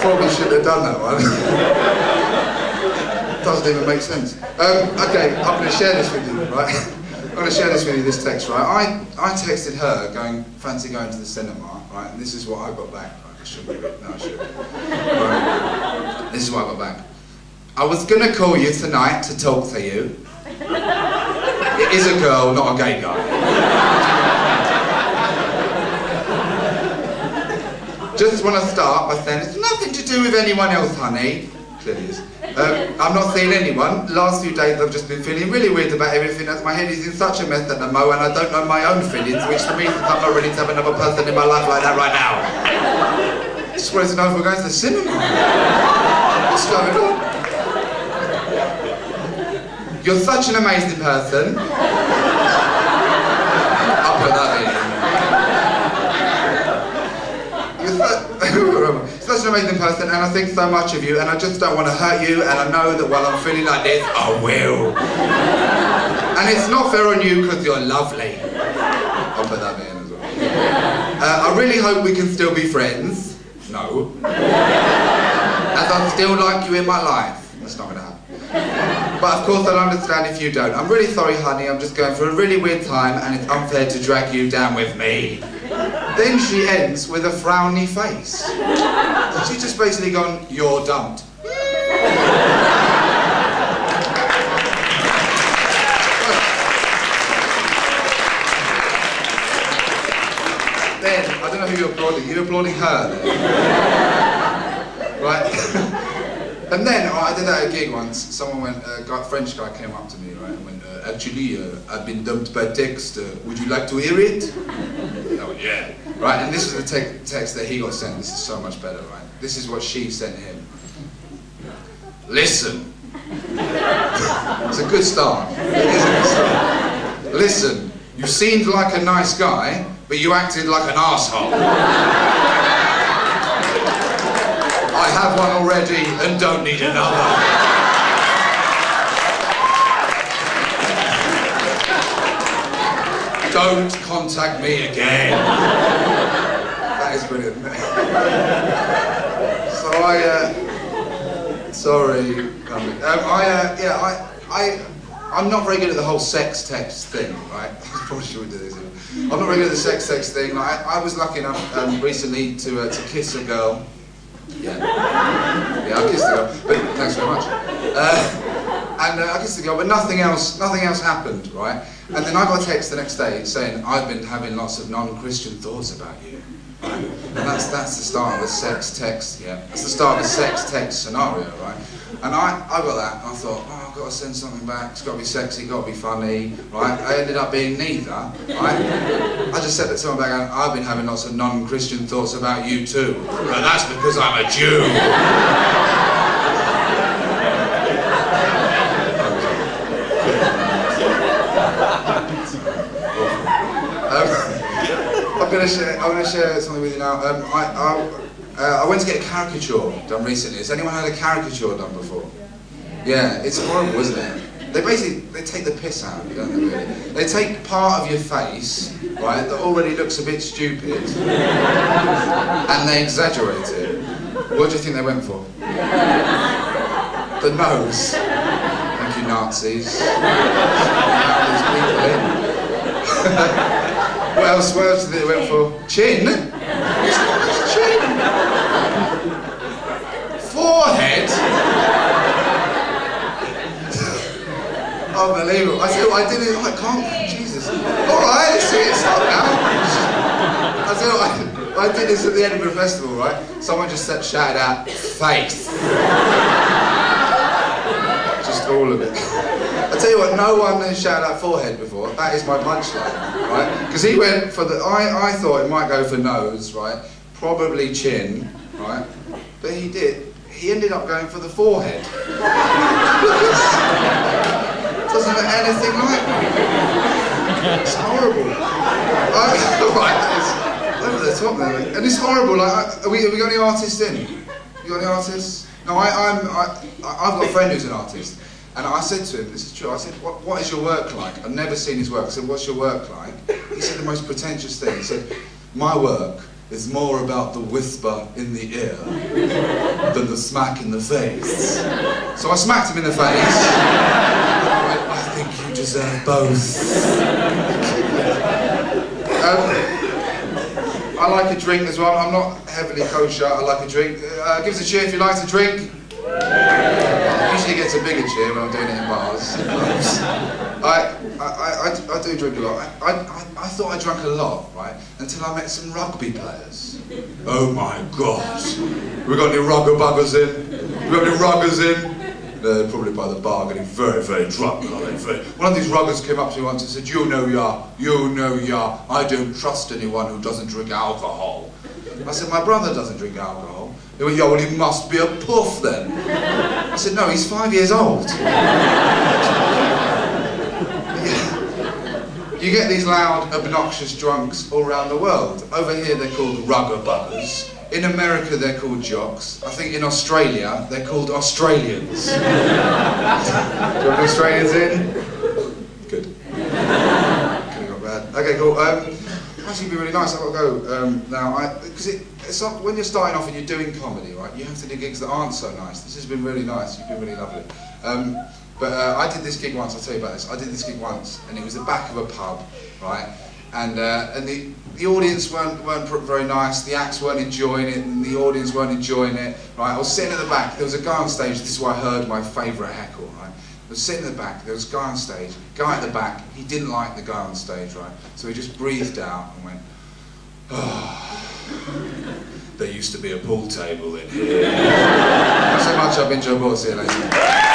Probably shouldn't have done that one. Doesn't even make sense. Okay, I'm going to share this with you, right? I'm going to share this with you, this text, right? I texted her going, fancy going to the cinema, right? And this is what I got back. Right? I shouldn't have. No, I shouldn't. Right. This is what I got back. I was going to call you tonight to talk to you. It is a girl, not a gay guy. Just want to start by saying it's nothing to do with anyone else, honey. Clearly is. I'm not seeing anyone. The last few days I've just been feeling really weird about everything as my head is in such a mess at the moment and I don't know my own feelings, which for me I'm not ready to have another person in my life like that right now. I just wanted to know if we're going to the cinema. What's going on? You're such an amazing person. I'll put that in. You're such an amazing person and I think so much of you and I just don't want to hurt you and I know that while I'm feeling like this, I will. And it's not fair on you because you're lovely. I'll put that in as well. I really hope we can still be friends. No. As I still like you in my life. That's not going to happen. But of course I'll understand if you don't. I'm really sorry, honey, I'm just going through a really weird time and it's unfair to drag you down with me. Then she ends with a frowny face. She's just basically gone, you're dumped. Then, I don't know who you're applauding. You're applauding her then. Right? And then, I did that at a gig once. Someone went, a French guy came up to me, right, and went, actually, I've been dumped by text. Would you like to hear it? Oh, yeah. Right, and this is the text that he got sent. This is so much better, right? This is what she sent him. Listen. It's a good start. It is a good start. Listen, you seemed like a nice guy, but you acted like an arsehole. I have one already and don't need another. Don't contact me again. That is brilliant. So sorry. I'm not very good at the whole sex text thing, right? I probably shouldn't do this. I'm not very good at the sex text thing. Like, I was lucky enough recently to kiss a girl. Yeah, I kissed a girl. But thanks very much. And I kissed the girl, but nothing else happened, right? And then I got a text the next day saying, I've been having lots of non-Christian thoughts about you. Right? And that's the start of a sex text, yeah. That's the start of a sex text scenario, right? And I got that, and I thought, oh, I've got to send something back, it's got to be sexy, got to be funny, right? I ended up being neither, right? I just said that to someone back, and I've been having lots of non-Christian thoughts about you too. But that's because I'm a Jew. I'm going to share something with you now. I went to get a caricature done recently. Has anyone had a caricature done before? Yeah, it's horrible, isn't it? They take the piss out of you, don't they, really? They take part of your face, right, that already looks a bit stupid, and they exaggerate it. What do you think they went for? The nose. Thank you, Nazis. These people in. What else did they went for? Chin? It's not his chin. Forehead? Unbelievable. I said, I did it, I can't, Jesus. Alright, see it, stop now. I said, I did this at the Edinburgh Festival, right? Someone just shouted out, face. Just all of it. I tell you what, no one has shouted out forehead before. That is my punchline, right? Because he went for the, I thought it might go for nose, right? Probably chin, right? But he did. He ended up going for the forehead. Doesn't look anything like me. It's horrible. Right, it's over the top there. And it's horrible. Like, have we got any artists in? You got any artists? No, I've got a friend who's an artist. And I said to him, this is true, I said, what is your work like? I've never seen his work. I said, what's your work like? He said the most pretentious thing. He said, my work is more about the whisper in the ear than the smack in the face. So I smacked him in the face. I think you deserve both. I like a drink as well. I'm not heavily kosher. I like a drink. Give us a cheer if you like to drink. Usually gets a bigger cheer when I'm doing it in bars. I do drink a lot. I thought I drank a lot, right? Until I met some rugby players. Oh my God! We got any rugger buggers in? We got any ruggers in? They're probably by the bar getting very, very drunk. One of these ruggers came up to me once and said, you know ya, I don't trust anyone who doesn't drink alcohol. I said, my brother doesn't drink alcohol. They went, yeah, well he must be a puff then. I said, no, he's 5 years old. You get these loud, obnoxious drunks all around the world. Over here they're called rugger buggers. In America they're called jocks. I think in Australia they're called Australians. Do you have Australians in? Good. Okay, not bad. Okay, cool. Actually, it'd be really nice. I've got to go now. Because it's not, when you're starting off and you're doing comedy, right? You have to do gigs that aren't so nice. This has been really nice. You've been really lovely. But I did this gig once. I'll tell you about this. I did this gig once, and it was the back of a pub, right? And the audience weren't very nice. The acts weren't enjoying it, and the audience weren't enjoying it. Right? I was sitting at the back. There was a guy on stage. This is where I heard my favourite heckle. Right? I was sitting at the back. There was a guy on stage. Guy at the back. He didn't like the guy on stage. Right? So he just breathed out and went, "Oh, there used to be a pool table in here." That's how much I've been Joe Boy. See you later.